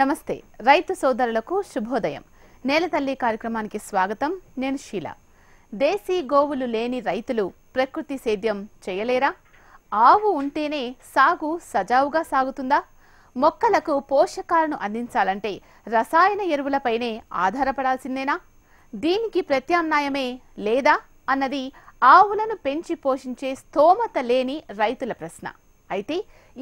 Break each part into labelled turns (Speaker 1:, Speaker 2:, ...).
Speaker 1: నమస్తే రైతు సోదరులకు శుభోదయం. నేలతల్లి కార్యక్రమానికి స్వాగతం. నేను షీల. దేశీ గోవులు లేని రైతులు ప్రకృతి సేద్యం చేయలేరా? ఆవు ఉంటేనే సాగు సజావుగా సాగుతుందా? మొక్కలకు పోషకాలను అందించాలంటే రసాయన ఎరువులపైనే ఆధారపడాల్సిందేనా? దీనికి ప్రత్యామ్నాయమే లేదా అన్నది ఆవులను పెంచి పోషించే స్థోమత లేని రైతుల ప్రశ్న. అయితే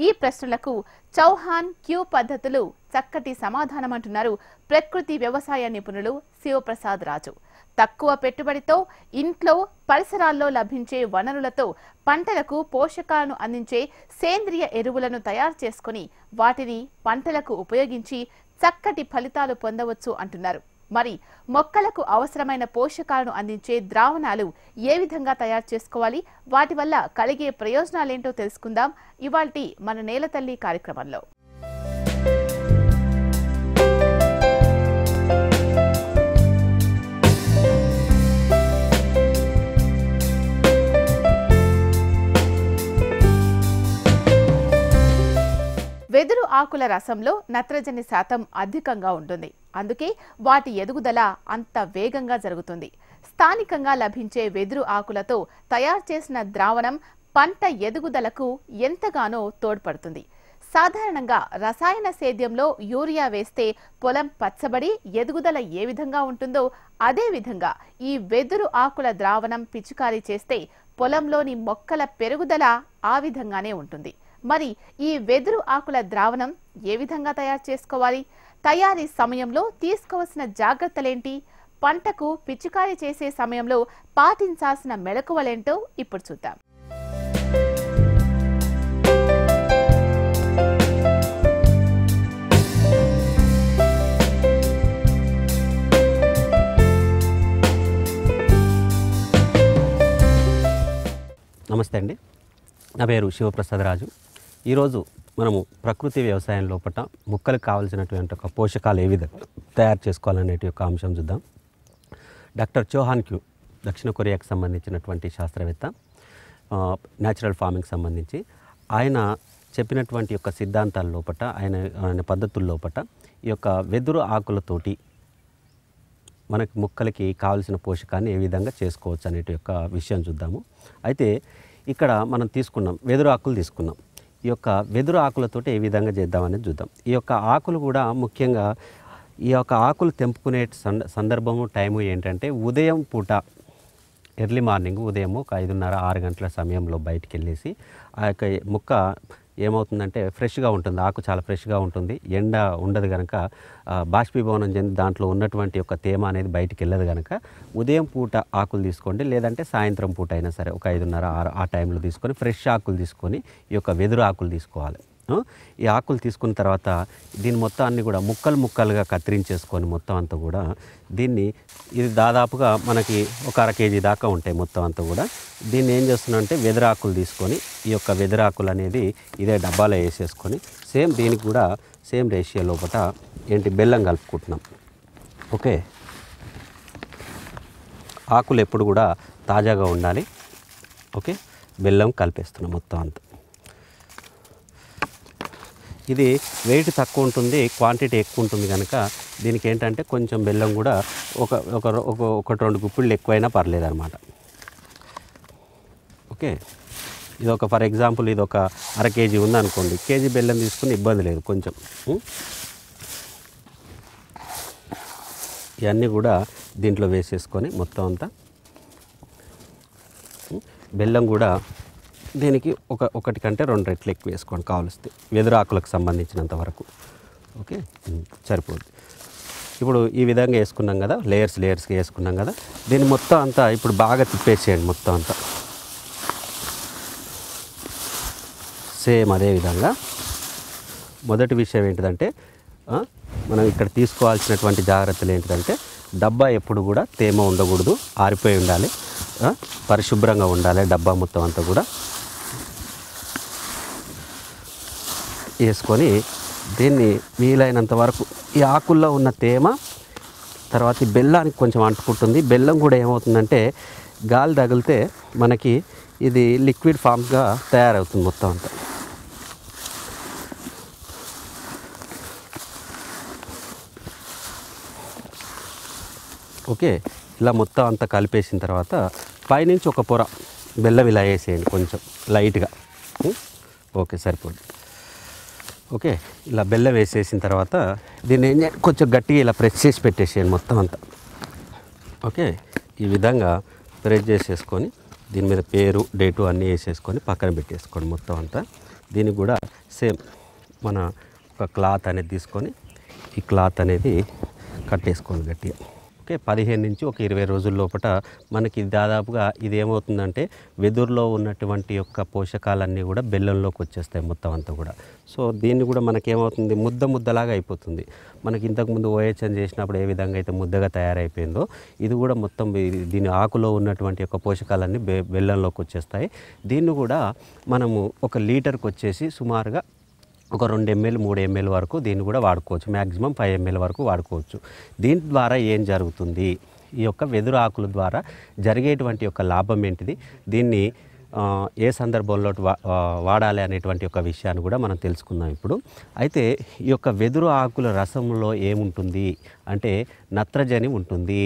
Speaker 1: ఈ ప్రశ్నలకు చౌహాన్ క్యూ పద్ధతులు చక్కటి సమాధానమంటున్నారు ప్రకృతి వ్యవసాయ నిపుణులు శివప్రసాద్ రాజు. తక్కువ పెట్టుబడితో ఇంట్లో పరిసరాల్లో లభించే వనరులతో పంటలకు పోషకాలను అందించే సేంద్రియ ఎరువులను తయారు చేసుకుని వాటిని పంటలకు ఉపయోగించి చక్కటి ఫలితాలు పొందవచ్చు అంటున్నారు. మరి మొక్కలకు అవసరమైన పోషకాలను అందించే ద్రావణాలు ఏ విధంగా తయారు చేసుకోవాలి, వాటి వల్ల కలిగే ప్రయోజనాలేంటో తెలుసుకుందాం ఇవాల్టి మన నేలతల్లి కార్యక్రమంలో. వెదురు ఆకుల రసంలో నత్రజని శాతం అధికంగా ఉంటుంది. అందుకే వాటి ఎదుగుదల అంత వేగంగా జరుగుతుంది. స్థానికంగా లభించే వెదురు ఆకులతో తయారు చేసిన ద్రావణం పంట ఎదుగుదలకు ఎంతగానో తోడ్పడుతుంది. సాధారణంగా రసాయన సేద్యంలో యూరియా వేస్తే పొలం పచ్చబడి ఎదుగుదల ఏ విధంగా ఉంటుందో అదే విధంగా ఈ వెదురు ఆకుల ద్రావణం పిచికారీ చేస్తే పొలంలోని మొక్కల పెరుగుదల ఆ విధంగానే ఉంటుంది. మరి ఈ వెదురు ఆకుల ద్రావణం ఏ విధంగా తయారు చేసుకోవాలి? తయారీ సమయంలో తీసుకోవాల్సిన జాగ్రత్తలేంటి? పంటకు పిచికారీ చేసే సమయంలో పాటించాల్సిన మెళకువలేంటో ఇప్పుడు చూద్దాం.
Speaker 2: నమస్తే అండి, నా పేరు శివప్రసాద్ రాజు. ఈరోజు మనము ప్రకృతి వ్యవసాయం లోపల మొక్కలకు కావాల్సినటువంటి ఒక పోషకాలు ఏ విధంగా తయారు చేసుకోవాలనే ఒక అంశం చూద్దాం. డాక్టర్ చౌహాన్ క్యూ దక్షిణ కొరియాకు సంబంధించినటువంటి శాస్త్రవేత్త, న్యాచురల్ ఫార్మింగ్ సంబంధించి ఆయన చెప్పినటువంటి యొక్క సిద్ధాంతాల లోపల ఆయన పద్ధతుల లోపల ఈ యొక్క వెదురు ఆకులతోటి మనకి మొక్కలకి కావాల్సిన పోషకాన్ని ఏ విధంగా చేసుకోవచ్చు అనే యొక్క విషయం చూద్దాము. అయితే ఇక్కడ మనం తీసుకున్నాం వెదురు ఆకులు తీసుకున్నాం. ఈ యొక్క వెదురు ఆకులతోటి ఏ విధంగా చేద్దామనేది చూద్దాం. ఈ యొక్క ఆకులు కూడా ముఖ్యంగా ఈ యొక్క ఆకులు తెంపుకునే సందర్భము టైము ఏంటంటే ఉదయం పూట, ఎర్లీ మార్నింగ్ ఉదయం ఒక 5:30-6 గంటల సమయంలో బయటికి వెళ్ళేసి ఆ యొక్క మొక్క ఏమవుతుందంటే ఫ్రెష్గా ఉంటుంది. ఆకు చాలా ఫ్రెష్గా ఉంటుంది. ఎండ ఉండదు కనుక బాష్పీభవనం చెంది దాంట్లో ఉన్నటువంటి యొక్క తేమ అనేది బయటికి వెళ్ళదు కనుక ఉదయం పూట ఆకులు తీసుకోండి, లేదంటే సాయంత్రం పూట అయినా సరే ఒక 5:30-6 ఆ టైంలో తీసుకొని ఫ్రెష్ ఆకులు తీసుకొని ఈ యొక్క వెదురు ఆకులు తీసుకోవాలి. ఈ ఆకులు తీసుకున్న తర్వాత దీని మొత్తాన్ని కూడా ముక్కలుగా కత్తిరించేసుకొని మొత్తం అంతా కూడా ఇది దాదాపుగా మనకి ఒక 1/2 కేజీ దాకా ఉంటాయి మొత్తం అంతా కూడా. దీన్ని ఏం చేస్తున్నామంటే వెదురాకులు తీసుకొని ఈ యొక్క వెదురాకులు అనేది ఇదే డబ్బాలో వేసేసుకొని దీనికి కూడా సేమ్ రేషియో లోపల బెల్లం కలుపుకుంటున్నాం. ఓకే, ఆకులు ఎప్పుడు కూడా తాజాగా ఉండాలి. ఓకే, బెల్లం కలిపేస్తున్నాం మొత్తం అంతా. ఇది వెయిట్ తక్కువ ఉంటుంది, క్వాంటిటీ ఎక్కువ ఉంటుంది కనుక దీనికి ఏంటంటే కొంచెం బెల్లం కూడా ఒక 2 గుప్పిళ్ళు ఎక్కువైనా పర్లేదు అనమాట. ఓకే, ఇది ఒక ఫర్ ఎగ్జాంపుల్ ఇది ఒక 1/2 కేజీ ఉందనుకోండి, కేజీ బెల్లం తీసుకుని ఇబ్బంది లేదు కొంచెం. ఇవన్నీ కూడా దీంట్లో వేసేసుకొని మొత్తం అంతా బెల్లం కూడా దీనికి ఒకటి కంటే 2 రెట్లు ఎక్కువ వేసుకోండి కావలిస్తే వెదురు ఆకులకు సంబంధించినంత వరకు. ఓకే, సరిపోద్ది. ఇప్పుడు ఈ విధంగా వేసుకున్నాం కదా, లేయర్స్గా వేసుకున్నాం కదా, దీన్ని మొత్తం అంతా ఇప్పుడు బాగా తిప్పేసేయండి మొత్తం అంతా. సేమ్ అదే విధంగా మొదటి విషయం ఏంటిదంటే మనం ఇక్కడ తీసుకోవాల్సినటువంటి జాగ్రత్తలు ఏంటిదంటే డబ్బా ఎప్పుడు కూడా తేమ ఉండకూడదు, ఆరిపోయి ఉండాలి, పరిశుభ్రంగా ఉండాలి డబ్బా మొత్తం అంతా కూడా వేసుకొని దీన్ని వీలైనంత వరకు ఈ ఆకుల్లో ఉన్న తేమ తర్వాత ఈ బెల్లానికి కొంచెం అంటుకుంటుంది. బెల్లం కూడా ఏమవుతుందంటే గాలి తగిలితే మనకి ఇది లిక్విడ్ ఫామ్గా తయారవుతుంది మొత్తం అంతా. ఓకే, ఇలా మొత్తం అంతా కలిపేసిన తర్వాత పైనుంచి ఒక పొర బెల్లం ఇలా వేసేయండి కొంచెం లైట్గా. ఓకే, సరిపోద్ది. ఓకే, ఇలా బెల్లం వేసేసిన తర్వాత దీన్ని ఏం చేయాలి, కొంచెం గట్టిగా ఇలా ప్రెస్ చేసి పెట్టేసేయండి మొత్తం అంతా. ఓకే, ఈ విధంగా ప్రెస్ చేసేసుకొని దీని మీద పేరు, డేటు అన్నీ వేసేసుకొని పక్కన పెట్టేసుకోండి మొత్తం అంతా. దీనికి కూడా సేమ్ మన ఒక క్లాత్ అనేది తీసుకొని ఈ క్లాత్ అనేది కట్టేసుకోండి గట్టిగా. ఓకే, 15 నుంచి ఒక 20 రోజుల లోపల మనకి దాదాపుగా ఇది ఏమవుతుందంటే వెదురులో ఉన్నటువంటి యొక్క పోషకాలన్నీ కూడా బెల్లంలోకి వచ్చేస్తాయి మొత్తం అంతా కూడా. సో దీన్ని కూడా మనకేమవుతుంది, ముద్దలాగా అయిపోతుంది. మనకి ఇంతకుముందు ఓహెచ్ఎన్ చేసినప్పుడు ఏ విధంగా అయితే ముద్దగా తయారైపోయిందో ఇది కూడా మొత్తం దీని ఆకులో ఉన్నటువంటి యొక్క పోషకాలన్నీ బెల్లంలోకి వచ్చేస్తాయి. దీన్ని కూడా మనము 1 లీటర్కి వచ్చేసి సుమారుగా ఒక 2 ml 3 ml వరకు దీన్ని కూడా వాడుకోవచ్చు. మ్యాక్సిమం 5 ml వరకు వాడుకోవచ్చు. దీని ద్వారా ఏం జరుగుతుంది, ఈ యొక్క వెదురు ఆకుల ద్వారా జరిగేటువంటి యొక్క లాభం ఏంటిది, దీన్ని ఏ సందర్భంలో వాడాలి అనేటువంటి ఒక విషయాన్ని కూడా మనం తెలుసుకుందాం ఇప్పుడు. అయితే ఈ యొక్క వెదురు ఆకుల రసంలో ఏముంటుంది అంటే నత్రజని ఉంటుంది.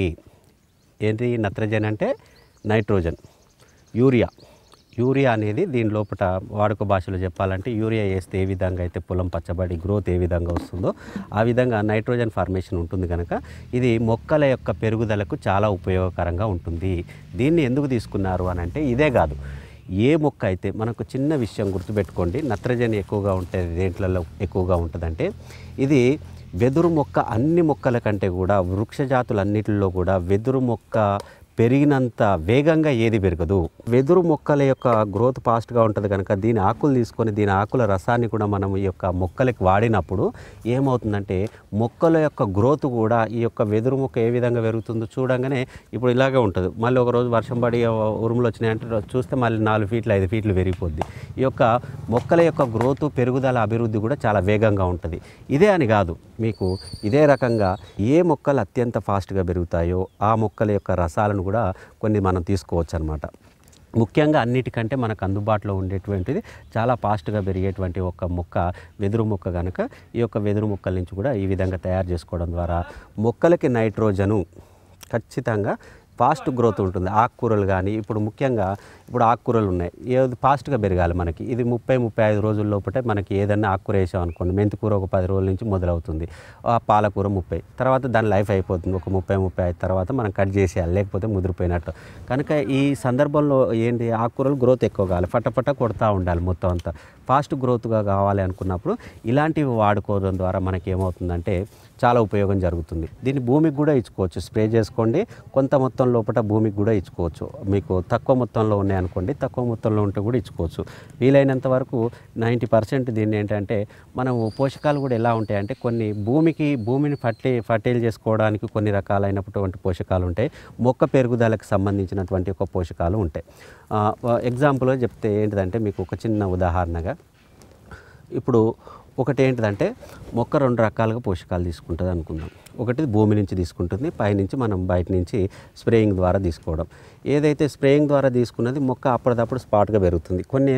Speaker 2: ఏంటి నత్రజని అంటే నైట్రోజన్, యూరియా అనేది దీని లోపల వాడుక భాషలో చెప్పాలంటే యూరియా వేస్తే ఏ విధంగా అయితే పొలం పచ్చబడి గ్రోత్ ఏ విధంగా వస్తుందో ఆ విధంగా నైట్రోజన్ ఫార్మేషన్ ఉంటుంది కనుక ఇది మొక్కల యొక్క పెరుగుదలకు చాలా ఉపయోగకరంగా ఉంటుంది. దీన్ని ఎందుకు తీసుకున్నారు అని అంటే ఇదే కాదు, ఏ మొక్క అయితే మనకు చిన్న విషయం గుర్తుపెట్టుకోండి, నత్రజని ఎక్కువగా ఉంటుంది దేంట్లలో ఎక్కువగా ఉంటుందంటే ఇది వెదురు మొక్క అన్ని మొక్కల కంటే కూడా వృక్ష జాతులన్నిటిలో కూడా వెదురు మొక్క పెరిగినంత వేగంగా ఏది పెరగదు. వెదురు మొక్కల యొక్క గ్రోత్ ఫాస్ట్గా ఉంటుంది కనుక దీని ఆకులు తీసుకొని దీని ఆకుల రసాన్ని కూడా మనం ఈ యొక్క మొక్కలకి వాడినప్పుడు ఏమవుతుందంటే మొక్కల యొక్క గ్రోత్ కూడా ఈ యొక్క వెదురు మొక్క ఏ విధంగా పెరుగుతుందో చూడంగానే ఇప్పుడు ఇలాగే ఉంటుంది. మళ్ళీ ఒకరోజు వర్షం పడి ఉరుములు వచ్చినాయంటే చూస్తే మళ్ళీ 4 ఫీట్లు 5 ఫీట్లు పెరిగిపోద్ది. ఈ యొక్క మొక్కల యొక్క గ్రోత్ పెరుగుదల అభివృద్ధి కూడా చాలా వేగంగా ఉంటుంది. ఇదే అని కాదు, మీకు ఇదే రకంగా ఏ మొక్కలు అత్యంత ఫాస్ట్గా పెరుగుతాయో ఆ మొక్కల యొక్క రసాలను కూడా కొన్ని మనం తీసుకోవచ్చు అన్నమాట. ముఖ్యంగా అన్నిటికంటే మనకు అందుబాటులో ఉండేటువంటిది చాలా ఫాస్ట్గా పెరిగేటువంటి ఒక మొక్క వెదురు మొక్క కనుక ఈ యొక్క వెదురు మొక్కల నుంచి కూడా ఈ విధంగా తయారు చేసుకోవడం ద్వారా మొక్కలకి నైట్రోజను ఖచ్చితంగా ఫాస్ట్ గ్రోత్ ఉంటుంది. ఆకుకూరలు కానీ ఇప్పుడు ముఖ్యంగా ఇప్పుడు ఆకుకూరలు ఉన్నాయి, ఏది ఫాస్ట్గా పెరగాలి మనకి ఇది 30-35 రోజుల లోపటే మనకి ఏదన్నా ఆకుకూర వేసాం అనుకోండి, మెంతికూర ఒక 10 రోజుల నుంచి మొదలవుతుంది, పాలకూర 30 తర్వాత దాని లైఫ్ అయిపోతుంది, ఒక 30-35 తర్వాత మనం కట్ చేసేయాలి లేకపోతే ముదిరిపోయినట్టు. కనుక ఈ సందర్భంలో ఏంటి ఆకుకూరలు గ్రోత్ ఎక్కువ కావాలి, ఫటఫట కొడతా ఉండాలి మొత్తం అంతా. ఫాస్ట్ గ్రోత్గా కావాలి అనుకున్నప్పుడు ఇలాంటివి వాడుకోవడం ద్వారా మనకి ఏమవుతుందంటే చాలా ఉపయోగం జరుగుతుంది. దీన్ని భూమికి కూడా ఇచ్చుకోవచ్చు, స్ప్రే చేసుకోండి, కొంత మొత్తం లోపల భూమికి కూడా ఇచ్చుకోవచ్చు. మీకు తక్కువ మొత్తంలో ఉన్నాయనుకోండి తక్కువ మొత్తంలో ఉంటే కూడా ఇచ్చుకోవచ్చు. వీలైనంత వరకు 90% దీన్ని ఏంటంటే మనం పోషకాలు కూడా ఎలా ఉంటాయంటే కొన్ని భూమిని ఫర్టైల్ చేసుకోవడానికి కొన్ని రకాలైనటువంటి పోషకాలు ఉంటాయి, మొక్క పెరుగుదలకు సంబంధించినటువంటి ఒక పోషకాలు ఉంటాయి. ఎగ్జాంపుల్గా చెప్తే ఏంటిదంటే మీకు ఒక చిన్న ఉదాహరణగా ఇప్పుడు ఒకటి ఏంటిదంటే మొక్క 2 రకాలుగా పోషకాలు తీసుకుంటుంది అనుకుందాం. ఒకటి భూమి నుంచి తీసుకుంటుంది, పైనుంచి మనం బయట నుంచి స్ప్రేయింగ్ ద్వారా తీసుకోవడం. ఏదైతే స్ప్రేయింగ్ ద్వారా తీసుకున్నది మొక్క అప్పటిదప్పుడు స్పాట్గా పెరుగుతుంది. కొన్ని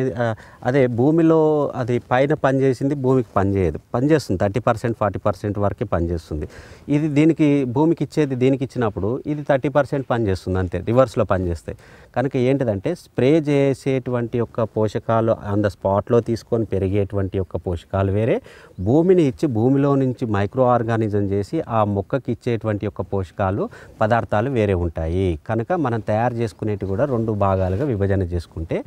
Speaker 2: అదే భూమిలో అది పైన పనిచేసింది భూమికి పనిచేస్తుంది 30% 40% వరకే పనిచేస్తుంది. ఇది దీనికి భూమికి ఇచ్చేది దీనికి ఇచ్చినప్పుడు ఇది 30% పనిచేస్తుంది అంతే, రివర్స్లో పనిచేస్తాయి. కనుక ఏంటిదంటే స్ప్రే చేసేటువంటి యొక్క పోషకాలు ఆన్ ద స్పాట్లో తీసుకొని పెరిగేటువంటి యొక్క పోషకాలు వేరే, భూమిని ఇచ్చి భూమిలో నుంచి మైక్రో ఆర్గానిజం చేసి ఆ మొక్కకి ఇచ్చేటువంటి యొక్క పోషకాలు పదార్థాలు వేరే ఉంటాయి. కనుక మనం తయారు చేసుకునేవి కూడా 2 భాగాలుగా విభజన చేసుకుంటే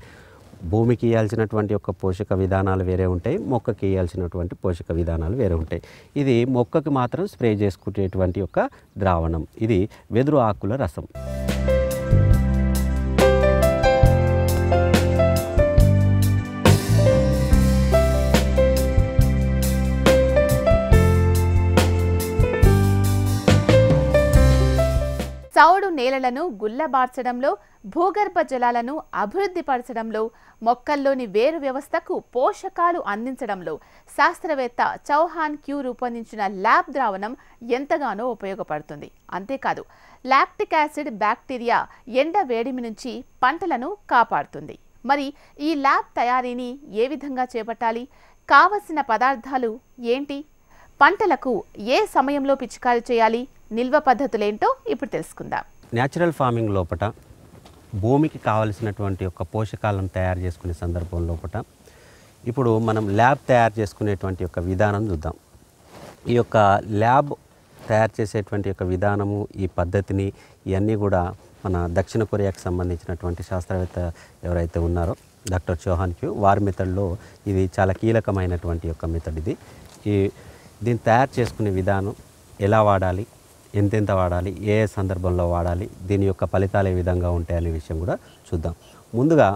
Speaker 2: భూమికి ఇవ్వాల్సినటువంటి యొక్క పోషక విధానాలు వేరే ఉంటాయి, మొక్కకి ఇవ్వాల్సినటువంటి పోషక విధానాలు వేరే ఉంటాయి. ఇది మొక్కకి మాత్రం స్ప్రే చేసుకునేటువంటి యొక్క ద్రావణం, ఇది వెదురు ఆకుల రసం.
Speaker 1: చౌడు నేలలను గుల్లబార్చడంలో, భూగర్భ జలాలను అభివృద్ధి పరచడంలో, మొక్కల్లోని వేరు వ్యవస్థకు పోషకాలు అందించడంలో శాస్త్రవేత్త చౌహాన్ క్యూ రూపొందించిన ల్యాబ్ ద్రావణం ఎంతగానో ఉపయోగపడుతుంది. అంతేకాదు లాక్టిక్ యాసిడ్ బ్యాక్టీరియా ఎండ వేడిమి నుంచి పంటలను కాపాడుతుంది. మరి ఈ ల్యాబ్ తయారీని ఏ విధంగా చేపట్టాలి, కావలసిన పదార్థాలు ఏంటి, పంటలకు ఏ సమయంలో పిచికారీ చేయాలి, నిల్వ పద్ధతులేంటో ఇప్పుడు తెలుసుకుందాం.
Speaker 2: న్యాచురల్ ఫార్మింగ్ లోపట భూమికి కావలసినటువంటి ఒక పోషకాలను తయారు చేసుకునే సందర్భం లోపట ఇప్పుడు మనం ల్యాబ్ తయారు చేసుకునేటువంటి ఒక విధానం చూద్దాం. ఈ యొక్క ల్యాబ్ తయారు చేసేటువంటి యొక్క విధానము, ఈ పద్ధతిని ఇవన్నీ కూడా మన దక్షిణ కొరియాకు సంబంధించినటువంటి శాస్త్రవేత్త ఎవరైతే ఉన్నారో డాక్టర్ చౌహాన్ క్యూ వారి మెథడ్లో ఇది చాలా కీలకమైనటువంటి యొక్క మెథడ్. దీన్ని తయారు చేసుకునే విధానం, ఎలా వాడాలి, ఎంతెంత వాడాలి, ఏ ఏ సందర్భంలో వాడాలి, దీని యొక్క ఫలితాలు ఏ విధంగా ఉంటాయనే విషయం కూడా చూద్దాం. ముందుగా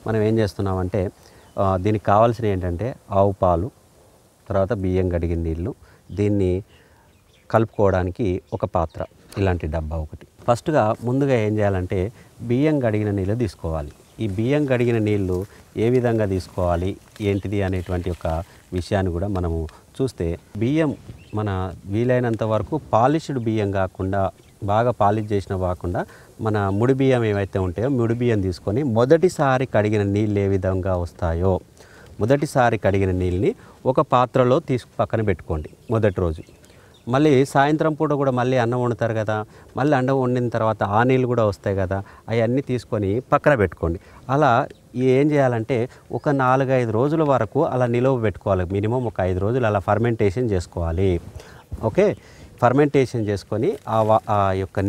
Speaker 2: మనం ఏం చేస్తున్నామంటే దీనికి కావాల్సినవి ఏంటంటే ఆవు పాలు, తర్వాత బియ్యం కడిగిన నీళ్ళు, దీన్ని కలుపుకోవడానికి ఒక పాత్ర, ఇలాంటి డబ్బా ఒకటి. ఫస్ట్గా ముందుగా ఏం చేయాలంటే బియ్యం కడిగిన నీళ్ళు తీసుకోవాలి. ఈ బియ్యం కడిగిన నీళ్ళు ఏ విధంగా తీసుకోవాలి, ఏంటిది అనేటువంటి ఒక విషయాన్ని కూడా మనము చూస్తే, బియ్యం మన వీలైనంత వరకు పాలిష్డ్ బియ్యం కాకుండా, బాగా పాలిష్ చేసిన కాకుండా మన ముడి బియ్యం ఏవైతే ఉంటాయో ముడి బియ్యం తీసుకొని మొదటిసారి కడిగిన నీళ్ళు ఏ విధంగా వస్తాయో మొదటిసారి కడిగిన నీళ్ళని ఒక పాత్రలో పక్కన పెట్టుకోండి మొదటి రోజు. మళ్ళీ సాయంత్రం పూట కూడా మళ్ళీ అన్నం వండుతారు కదా, మళ్ళీ అన్నం వండిన తర్వాత ఆ నీళ్ళు కూడా వస్తాయి కదా, అవన్నీ తీసుకొని పక్కన పెట్టుకోండి. అలా ఏం చేయాలంటే ఒక 4-5 రోజుల వరకు అలా నిలువ పెట్టుకోవాలి. మినిమం ఒక 5 రోజులు అలా ఫర్మెంటేషన్ చేసుకోవాలి. ఓకే, ఫర్మెంటేషన్ చేసుకొని ఆ యొక్క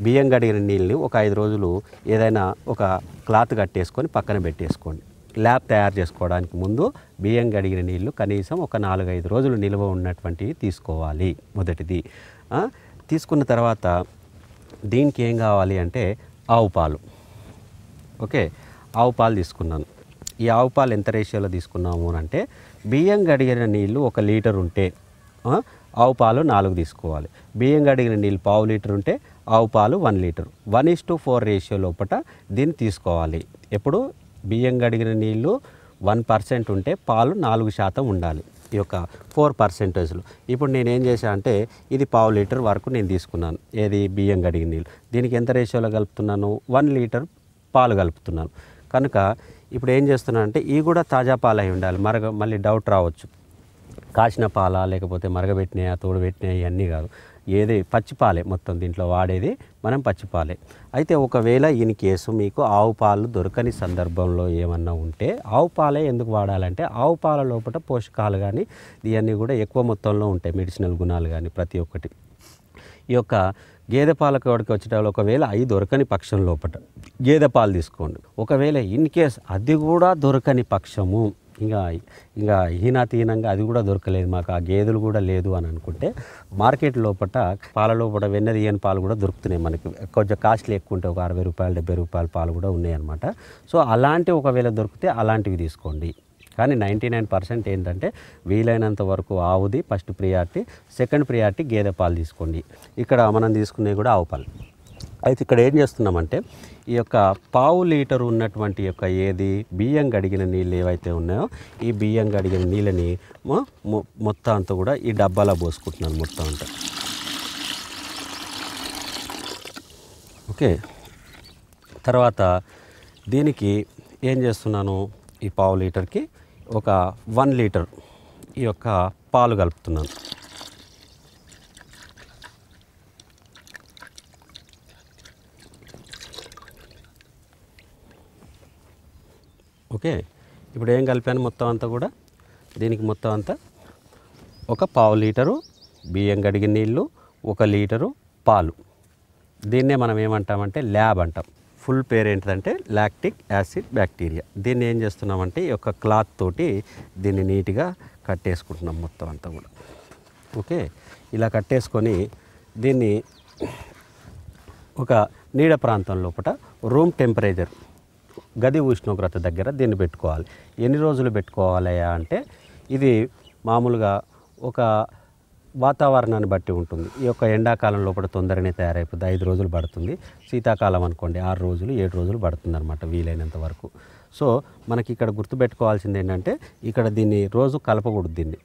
Speaker 2: బియ్యం కడిగిన నీళ్ళని ఒక 5 రోజులు ఏదైనా ఒక క్లాత్ కట్టేసుకొని పక్కన పెట్టేసుకోండి. ల్యాబ్ తయారు చేసుకోవడానికి ముందు బియ్యం కడిగిన నీళ్ళు కనీసం ఒక 4-5 రోజులు నిల్వ ఉన్నటువంటివి తీసుకోవాలి. మొదటిది తీసుకున్న తర్వాత దీనికి ఏం కావాలి అంటే ఆవు పాలు. ఓకే, ఆవు పాలు తీసుకున్నాను. ఈ ఆవు పాలు ఎంత రేషియోలో తీసుకున్నాము అంటే, బియ్యం కడిగిన నీళ్ళు 1 లీటర్ ఉంటే ఆవు పాలు 4 తీసుకోవాలి. బియ్యం కడిగిన నీళ్ళు 1/2 లీటర్ ఉంటే ఆవు పాలు 1 లీటర్. 1:4 రేషియో లోపల దీన్ని తీసుకోవాలి. ఎప్పుడు బియ్యం కడిగిన నీళ్ళు 1% ఉంటే పాలు 4% ఉండాలి. ఈ యొక్క 4%. ఇప్పుడు నేనేం చేశాను అంటే ఇది 1/2 లీటర్ వరకు నేను తీసుకున్నాను. ఏది బియ్యం కడిగిన నీళ్ళు. దీనికి ఎంత రేషియోలో కలుపుతున్నాను? 1 లీటర్ పాలు కలుపుతున్నాను. కనుక ఇప్పుడు ఏం చేస్తున్నాను అంటే ఇవి కూడా తాజా పాలు అయి ఉండాలి. మళ్ళీ డౌట్ రావచ్చు, కాచిన పాలా లేకపోతే మరగబెట్టినాయా, తోడుబెట్టినాయా, ఇవన్నీ కాదు. ఏది పచ్చిపాలే మొత్తం దీంట్లో వాడేది మనం పచ్చిపాలే. అయితే ఒకవేళ ఇన్ కేసు మీకు ఆవు పాలు దొరకని సందర్భంలో ఏమన్నా ఉంటే ఆవు పాలే ఎందుకు వాడాలంటే ఆవు పాల లోపల పోషకాలు కానీ ఇవన్నీ కూడా ఎక్కువ మొత్తంలో ఉంటాయి, మెడిసినల్ గుణాలు కానీ ప్రతి ఒక్కటి. ఈ యొక్క గేదె పాల కాడికి వచ్చేటప్పుడు ఒకవేళ అవి దొరకని పక్షం లోపల గేదె పాలు తీసుకోండి. ఒకవేళ ఇన్ కేస్ అది కూడా దొరకని పక్షము, ఇంకా హీనాతీనంగా అది కూడా దొరకలేదు, మాకు ఆ గేదెలు కూడా లేదు అని అనుకుంటే మార్కెట్ లోపల పాల లోపల వెన్న తీయని పాలు కూడా దొరుకుతున్నాయి. మనకి కొంచెం కాస్ట్లీ ఎక్కువ ఉంటాయి, ఒక 60 రూపాయలు 70 రూపాయల పాలు కూడా ఉన్నాయన్నమాట. సో అలాంటివి ఒకవేళ దొరికితే అలాంటివి తీసుకోండి. కానీ 99% ఏంటంటే వీలైనంత వరకు ఆవుది ఫస్ట్ ప్రియారిటీ, సెకండ్ ప్రియారిటీ గేదె పాలు తీసుకోండి. ఇక్కడ మనం తీసుకునేవి కూడా ఆవు పాలు. అయితే ఇక్కడ ఏం చేస్తున్నామంటే ఈ యొక్క 1/2 లీటర్ ఉన్నటువంటి యొక్క ఏది బియ్యం కడిగిన నీళ్ళు ఏవైతే ఉన్నాయో ఈ బియ్యం కడిగిన నీళ్ళని మొత్తం అంతా కూడా ఈ డబ్బాలో పోసుకుంటున్నాను మొత్తం అంతా. ఓకే, తర్వాత దీనికి ఏం చేస్తున్నాను, ఈ 1/2 లీటర్కి ఒక 1 లీటర్ ఈ యొక్క పాలు కలుపుతున్నాను. ఓకే, ఇప్పుడు ఏం కలిపాను మొత్తం అంతా కూడా, దీనికి మొత్తం అంతా ఒక 1/2 లీటరు బియ్యం కడిగిన నీళ్ళు, 1 లీటరు పాలు. దీన్నే మనం ఏమంటామంటే ల్యాబ్ అంటాం. ఫుల్ పేరు ఏంటిదంటే లాక్టిక్ యాసిడ్ బ్యాక్టీరియా. దీన్ని ఏం చేస్తున్నామంటే ఈ యొక్క క్లాత్ తోటి దీన్ని నీట్గా కట్టేసుకుంటున్నాం మొత్తం అంతా కూడా. ఓకే, ఇలా కట్టేసుకొని దీన్ని ఒక నీడ ప్రాంతం లోపల రూమ్ టెంపరేచర్ గది ఉష్ణోగ్రత దగ్గర దీన్ని పెట్టుకోవాలి. ఎన్ని రోజులు పెట్టుకోవాలి అంటే ఇది మామూలుగా ఒక వాతావరణాన్ని బట్టి ఉంటుంది. ఈ యొక్క ఎండాకాలం లోపల తొందరనే తయారైపోతుంది, 5 రోజులు పడుతుంది. శీతాకాలం అనుకోండి 6 రోజులు 7 రోజులు పడుతుంది అనమాట వీలైనంత వరకు. సో మనకి ఇక్కడ గుర్తుపెట్టుకోవాల్సింది ఏంటంటే ఇక్కడ దీన్ని రోజు కలపకూడదు, దీన్ని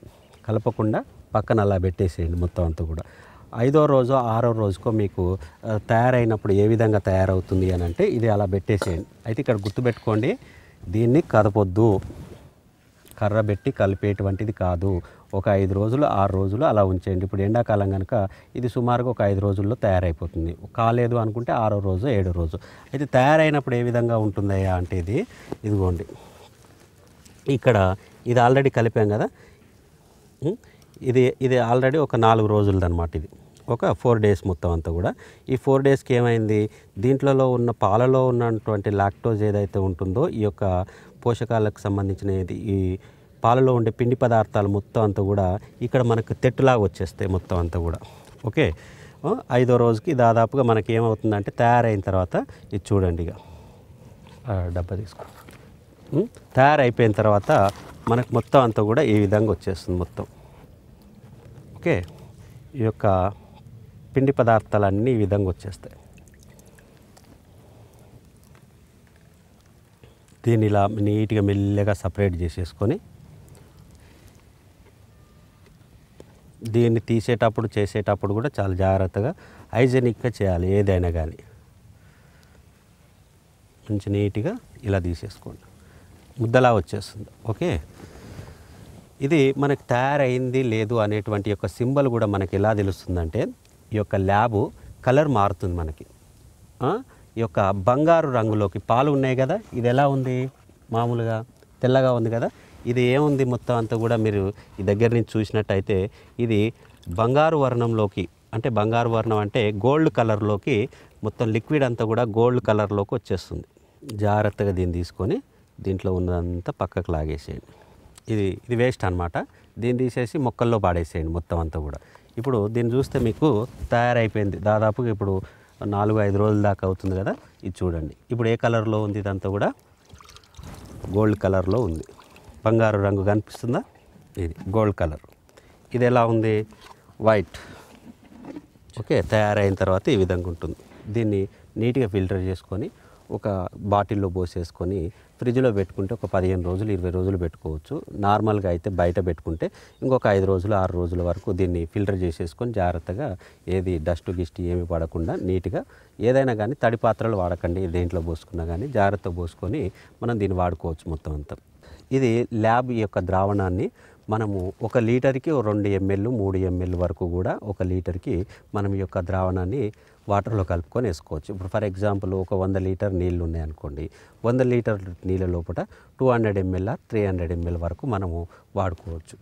Speaker 2: కలపకుండా పక్కన అలా పెట్టేసేయండి మొత్తం అంతా కూడా. 5వ రోజు 6వ రోజుకో మీకు తయారైనప్పుడు ఏ విధంగా తయారవుతుంది అని అంటే ఇది అలా పెట్టేసేయండి. అయితే ఇక్కడ గుర్తుపెట్టుకోండి, దీన్ని కదపొద్దు. కర్రబెట్టి కలిపేటువంటిది కాదు. ఒక 5 రోజులు 6 రోజులు అలా ఉంచేయండి. ఇప్పుడు ఎండాకాలం కనుక ఇది సుమారుగా ఒక 5 రోజుల్లో తయారైపోతుంది. కాలేదు అనుకుంటే 6వ రోజు 7వ రోజు. అయితే తయారైనప్పుడు ఏ విధంగా ఉంటుందయ్యా అంటే ఇదిగోండి, ఇక్కడ ఇది ఆల్రెడీ కలిపాం కదా, ఇది ఆల్రెడీ ఒక 4 రోజులది అనమాట. ఇది ఒక 4 డేస్ మొత్తం అంతా కూడా. ఈ 4 డేస్కి ఏమైంది, దీంట్లో ఉన్న పాలలో ఉన్నటువంటి లాక్టోజ్ ఏదైతే ఉంటుందో ఈ యొక్క పోషకాలకు సంబంధించినది, ఈ పాలలో ఉండే పిండి పదార్థాలు మొత్తం అంతా కూడా ఇక్కడ మనకు తెట్టులాగా వచ్చేస్తాయి మొత్తం అంతా కూడా. ఓకే, 5వ రోజుకి దాదాపుగా మనకి ఏమవుతుందంటే తయారైన తర్వాత ఇది చూడండి, ఇక డబ్బా తీసుకో, తయారైపోయిన తర్వాత మనకు మొత్తం అంతా కూడా ఈ విధంగా వచ్చేస్తుంది మొత్తం. ఓకే, ఈ యొక్క పిండి పదార్థాలన్నీ ఈ విధంగా వచ్చేస్తాయి. దీన్ని ఇలా నీట్గా మెల్లగా సపరేట్ చేసేసుకొని దీన్ని తీసేటప్పుడు చేసేటప్పుడు కూడా చాలా జాగ్రత్తగా హైజెనిక్గా చేయాలి. ఏదైనా కానీ మంచి నీట్గా ఇలా తీసేసుకోండి, ముద్దలా వచ్చేస్తుంది. ఓకే, ఇది మనకు తయారైంది లేదు అనేటువంటి యొక్క సింబల్ కూడా మనకి ఎలా తెలుస్తుందంటే, ఈ యొక్క ల్యాబు కలర్ మారుతుంది మనకి. ఈ యొక్క బంగారు రంగులోకి పాలు ఉన్నాయి కదా, ఇది ఎలా ఉంది, మామూలుగా తెల్లగా ఉంది కదా, ఇది ఏముంది మొత్తం అంతా కూడా మీరు ఈ దగ్గర నుంచి చూసినట్టయితే ఇది బంగారు వర్ణంలోకి, అంటే బంగారు వర్ణం అంటే గోల్డ్ కలర్లోకి మొత్తం లిక్విడ్ అంతా కూడా గోల్డ్ కలర్లోకి వచ్చేస్తుంది. జాగ్రత్తగా దీన్ని తీసుకొని దీంట్లో ఉన్నదంతా పక్కకు లాగేసేయండి. ఇది వేస్ట్ అనమాట. దీన్ని తీసేసి మొక్కల్లో పాడేసేయండి మొత్తం అంతా కూడా. ఇప్పుడు దీన్ని చూస్తే మీకు తయారైపోయింది. దాదాపుగా ఇప్పుడు 4-5 రోజుల దాకా అవుతుంది కదా. ఇది చూడండి, ఇప్పుడు ఏ కలర్లో ఉంది, ఇదంతా కూడా గోల్డ్ కలర్లో ఉంది. బంగారు రంగు కనిపిస్తుందా, ఇది గోల్డ్ కలర్. ఇది ఎలా ఉంది, వైట్. ఓకే, తయారైన తర్వాత ఈ విధంగా ఉంటుంది. దీన్ని నీట్గా ఫిల్టర్ చేసుకొని ఒక బాటిల్లో పోసేసుకొని ఫ్రిడ్జ్లో పెట్టుకుంటే ఒక 15 రోజులు 20 రోజులు పెట్టుకోవచ్చు. నార్మల్గా అయితే బయట పెట్టుకుంటే ఇంకొక 5 రోజులు 6 రోజుల వరకు దీన్ని ఫిల్టర్ చేసేసుకొని జాగ్రత్తగా ఏది డస్ట్ గిస్ట్ ఏమి పడకుండా నీట్గా, ఏదైనా కానీ తడి పాత్రలు వాడకండి, దేంట్లో పోసుకున్నా కానీ జాగ్రత్తగా పోసుకొని మనం దీన్ని వాడుకోవచ్చు మొత్తం అంతా. ఇది ల్యాబ్ యొక్క ద్రావణాన్ని మనము 1 లీటర్కి 2 ml 3 ml వరకు కూడా 1 లీటర్కి మనం ఈ యొక్క ద్రావణాన్ని వాటర్లో కలుపుకొని వేసుకోవచ్చు. ఇప్పుడు ఫర్ ఎగ్జాంపుల్ ఒక 100 లీటర్ నీళ్ళు ఉన్నాయనుకోండి, 100 లీటర్ నీళ్ళ లోపల 200 ml 300 ml వరకు మనము వాడుకోవచ్చు.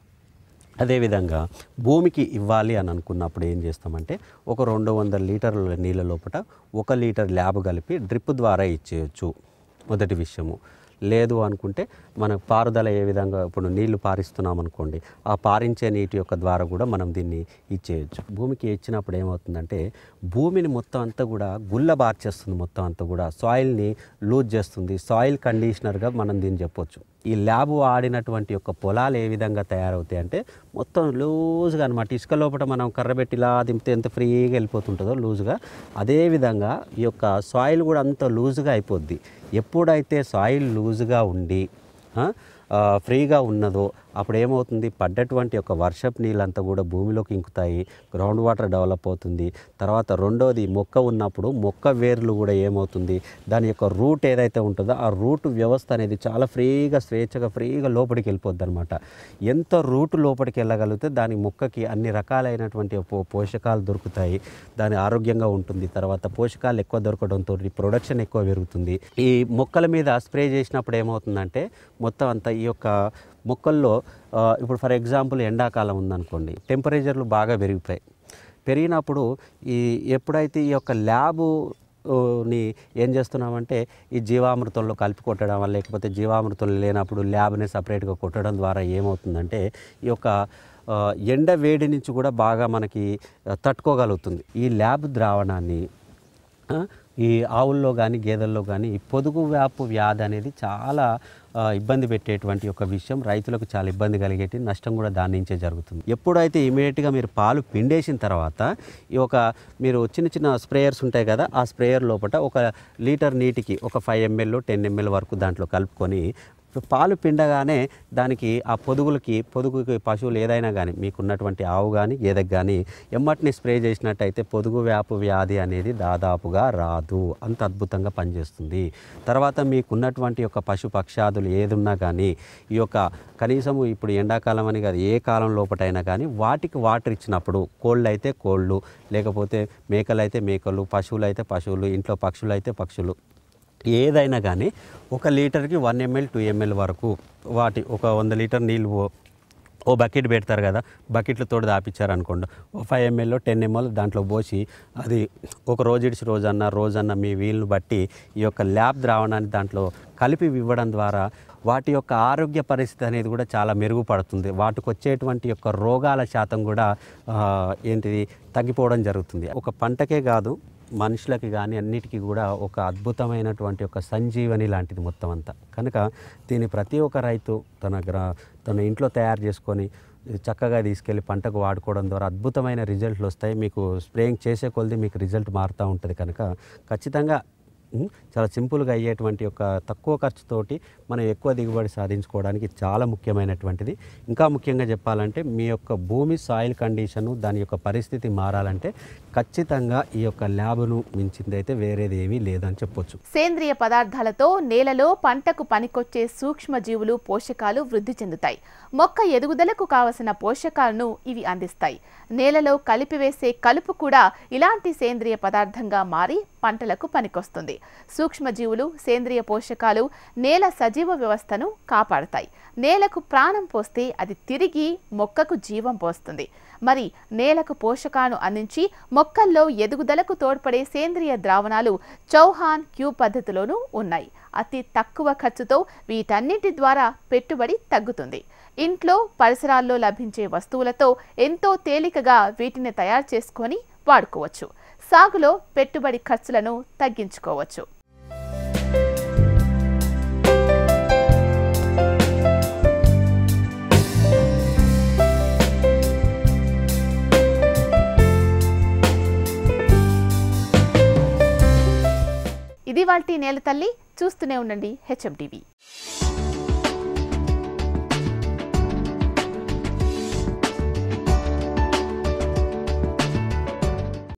Speaker 2: అదేవిధంగా భూమికి ఇవ్వాలి అని అనుకున్నప్పుడు ఏం చేస్తామంటే ఒక 200 లీటర్ల నీళ్ళ లోపల 1 లీటర్ ల్యాబ్ కలిపి డ్రిప్ ద్వారా ఇచ్చేయచ్చు. మొదటి విషయము. లేదు అనుకుంటే మనకు పారుదల ఏ విధంగా, ఇప్పుడు నీళ్లు పారిస్తున్నాం అనుకోండి, ఆ పారించే నీటి యొక్క ద్వారా కూడా మనం దీన్ని ఇచ్చేయచ్చు. భూమికి ఇచ్చినప్పుడు ఏమవుతుందంటే భూమిని మొత్తం అంతా కూడా గుల్లబార్చేస్తుంది, మొత్తం అంతా కూడా సాయిల్ని లూజ్ చేస్తుంది. సాయిల్ కండిషనర్గా మనం దీన్ని చెప్పొచ్చు. ఈ ల్యాబ్ ఆడినటువంటి యొక్క పొలాలు ఏ విధంగా తయారవుతాయి అంటే మొత్తం లూజ్గా అనమాట. ఇసుక లోపల మనం కర్రబెట్టి ఇలా దింపితే ఎంత ఫ్రీగా వెళ్ళిపోతుంటుందో లూజ్గా, అదేవిధంగా ఈ యొక్క సాయిల్ కూడా అంత లూజ్గా అయిపోద్ది. ఎప్పుడైతే సాయిల్ లూజ్గా ఉండి ఫ్రీగా ఉన్నదో అప్పుడు ఏమవుతుంది, పడ్డటువంటి ఒక వర్షపు నీళ్ళంతా కూడా భూమిలోకి ఇంకుతాయి, గ్రౌండ్ వాటర్ డెవలప్ అవుతుంది. తర్వాత రెండోది మొక్క ఉన్నప్పుడు మొక్క వేర్లు కూడా ఏమవుతుంది, దాని యొక్క రూట్ ఏదైతే ఉంటుందో ఆ రూట్ వ్యవస్థ అనేది చాలా ఫ్రీగా స్వేచ్ఛగా ఫ్రీగా లోపలికి వెళ్ళిపోద్ది అనమాట. ఎంత రూట్ లోపలికి వెళ్ళగలిగితే దాని మొక్కకి అన్ని రకాలైనటువంటి పోషకాలు దొరుకుతాయి, దాని ఆరోగ్యంగా ఉంటుంది. తర్వాత పోషకాలు ఎక్కువ దొరకడంతో ప్రొడక్షన్ ఎక్కువ పెరుగుతుంది. ఈ మొక్కల మీద స్ప్రే చేసినప్పుడు ఏమవుతుందంటే మొత్తం అంతా ఈ యొక్క మొక్కల్లో ఇప్పుడు ఫర్ ఎగ్జాంపుల్ ఎండాకాలం ఉందనుకోండి, టెంపరేచర్లు బాగా పెరిగినప్పుడు ఎప్పుడైతే ఈ యొక్క ల్యాబుని ఏం చేస్తున్నామంటే ఈ జీవామృతంలో కలిపి కొట్టడం వల్ల, లేకపోతే జీవామృతం లేనప్పుడు ల్యాబ్ని సపరేట్గా కొట్టడం ద్వారా ఏమవుతుందంటే ఈ యొక్క ఎండ వేడి నుంచి కూడా బాగా మనకి తట్టుకోగలుగుతుంది. ఈ ల్యాబ్ ద్రావణాన్ని ఈ ఆవుల్లో కానీ గేదెల్లో కానీ పొదుగు వ్యాపు వ్యాధి అనేది చాలా ఇబ్బంది పెట్టేటువంటి ఒక విషయం. రైతులకు చాలా ఇబ్బంది కలిగేటి, నష్టం కూడా దాని నుంచే జరుగుతుంది. ఎప్పుడైతే ఇమీడియట్గా మీరు పాలు పిండేసిన తర్వాత మీరు చిన్న చిన్న స్ప్రేయర్స్ ఉంటాయి కదా, ఆ స్ప్రేయర్ లోపల 1 లీటర్ నీటికి ఒక 5 ml 10 ml వరకు దాంట్లో కలుపుకొని పాలు పిండగానే దానికి ఆ పొదుగుకి పశువులు ఏదైనా కానీ మీకున్నటువంటి ఆవు కానీ గేదెకి కానీ ఎమ్మటిని స్ప్రే చేసినట్టయితే పొదుగు వ్యాపు వ్యాధి అనేది దాదాపుగా రాదు. అంత అద్భుతంగా పనిచేస్తుంది. తర్వాత మీకున్నటువంటి యొక్క పశు పక్షాదులు ఏదున్నా కానీ ఈ యొక్క కనీసము ఇప్పుడు ఎండాకాలం అని కాదు, ఏ కాలం లోపటైనా కానీ వాటికి వాటర్ ఇచ్చినప్పుడు కోళ్ళు అయితే కోళ్ళు, లేకపోతే మేకలు అయితే మేకలు, పశువులు అయితే పశువులు, ఇంట్లో పక్షులు అయితే పక్షులు, ఏదైనా కానీ 1 లీటర్కి 1 ml 2 ml వరకు వాటి ఒక 100 లీటర్ నీళ్ళు ఓ బకెట్ పెడతారు కదా, బకెట్లతో దాపిచ్చారనుకోండి, 5 ml 10 ml దాంట్లో పోసి అది ఒక రోజు ఇడిచి రోజన్నా మీ వీలును బట్టి ఈ యొక్క ల్యాబ్ ద్రావణాన్ని దాంట్లో కలిపి ఇవ్వడం ద్వారా వాటి యొక్క ఆరోగ్య పరిస్థితి అనేది కూడా చాలా మెరుగుపడుతుంది. వాటికి వచ్చేటువంటి యొక్క రోగాల శాతం కూడా తగ్గిపోవడం జరుగుతుంది. ఒక పంటకే కాదు, మనుషులకి కానీ అన్నిటికీ కూడా ఒక అద్భుతమైనటువంటి ఒక సంజీవని లాంటిది మొత్తం అంతా. కనుక దీన్ని ప్రతి ఒక్క రైతు తన ఇంట్లో తయారు చేసుకొని చక్కగా తీసుకెళ్ళి పంటకు వాడుకోవడం ద్వారా అద్భుతమైన రిజల్ట్లు వస్తాయి. మీకు స్ప్రేయింగ్ చేసే కొలది మీకు రిజల్ట్ మారుతూ ఉంటుంది. కనుక ఖచ్చితంగా చాలా సింపుల్గా అయ్యేటువంటి ఒక తక్కువ ఖర్చుతోటి మనం ఎక్కువ దిగుబడి సాధించుకోవడానికి చాలా ముఖ్యమైనటువంటిది. ఇంకా ముఖ్యంగా చెప్పాలంటే మీ యొక్క భూమి సాయిల్ కండిషను దాని యొక్క పరిస్థితి మారాలంటే ఖచ్చితంగా ఈ యొక్క ల్యాబ్ను మించిందైతే వేరేది ఏమీ లేదని చెప్పొచ్చు.
Speaker 1: సేంద్రియ పదార్థాలతో నేలలో పంటకు పనికొచ్చే సూక్ష్మజీవులు పోషకాలు వృద్ధి చెందుతాయి. మొక్క ఎదుగుదలకు కావలసిన పోషకాలను ఇవి అందిస్తాయి. నేలలో కలిపివేసే కలుపు కూడా ఇలాంటి సేంద్రియ పదార్థంగా మారి పంటలకు పనికొస్తుంది. సూక్ష్మజీవులు, సేంద్రియ పోషకాలు నేల సజీవ వ్యవస్థను కాపాడతాయి. నేలకు ప్రాణం పోస్తే అది తిరిగి మొక్కకు జీవం పోస్తుంది. మరి నేలకు పోషకాలను అందించి మొక్కల్లో ఎదుగుదలకు తోడ్పడే సేంద్రియ ద్రావణాలు చౌహాన్ క్యూబ్ పద్ధతిలోనూ ఉన్నాయి. అతి తక్కువ ఖర్చుతో వీటన్నిటి ద్వారా పెట్టుబడి తగ్గుతుంది. ఇంట్లో పరిసరాల్లో లభించే వస్తువులతో ఎంతో తేలికగా వీటిని తయారు చేసుకొని వాడుకోవచ్చు. సాగులో పెట్టుబడి ఖర్చులను తగ్గించుకోవచ్చు. ఇది వాల్టి నేల తల్లి. చూస్తూనే ఉండండి HM TV.